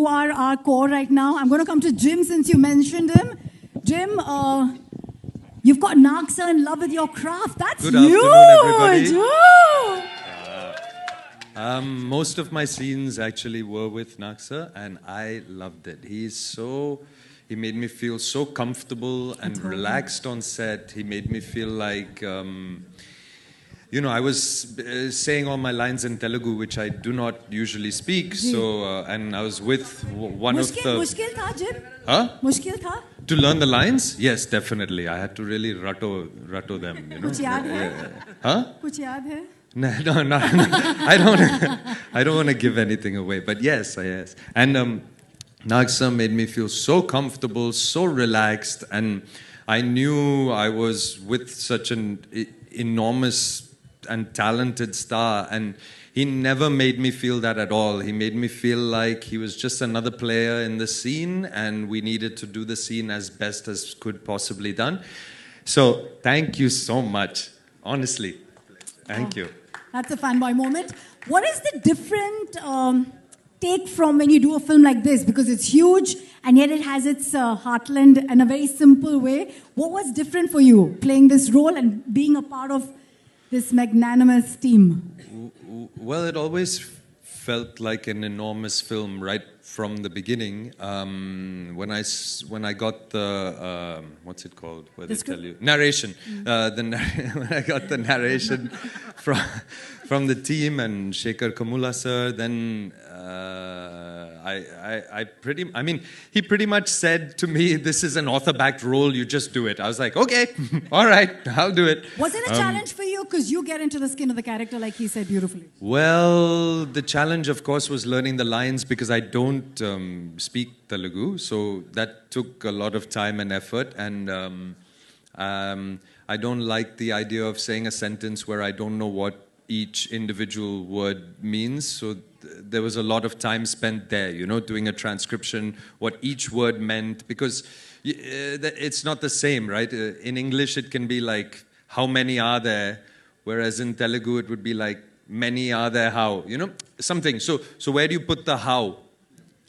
You are our core right now. I'm going to come to Jim since you mentioned him. Jim, you've got Nagsar in love with your craft. That's Good huge. afternoon, everybody. Most of my scenes actually were with Nagsar, and I loved it. He made me feel so comfortable and relaxed on set. He made me feel like, I was saying all my lines in Telugu, which I do not usually speak. So, and I was with one of the... Mushkil tha, Jim? Huh? Mushkil tha? To learn the lines? Yes, definitely. I had to really rattle them, Kuch yaad hai? Huh? Kuch yaad hai? No. I don't want to give anything away. But yes. And Nagsar made me feel so comfortable, so relaxed, and I knew I was with such an enormous and talented star, and he never made me feel that at all. He made me feel like he was just another player in the scene, and we needed to do the scene as best as could possibly done. So thank you so much, honestly. Thank you. That's a fanboy moment. What is the different take from when you do a film like this? Because it's huge and yet it has its heartland in a very simple way. What was different for you playing this role and being a part of this magnanimous team? Well, it always felt like an enormous film right from the beginning. When I got the what's it called? Where they tell you narration. When I got the narration from the team and Shekhar Kamula sir, then he pretty much said to me, "This is an author-backed role. You just do it." I was like, "Okay, all right, I'll do it." Was it a challenge for you? Because you get into the skin of the character, like he said beautifully. Well, the challenge, of course, was learning the lines because I don't speak Telugu, so that took a lot of time and effort. And I don't like the idea of saying a sentence where I don't know what each individual word means. So there was a lot of time spent there, doing a transcription, what each word meant, because it's not the same, right? In English, it can be like, how many are there? Whereas in Telugu, it would be like, many are there how? Something. So where do you put the how?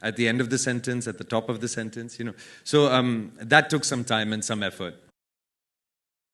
At the end of the sentence, at the top of the sentence, So that took some time and some effort.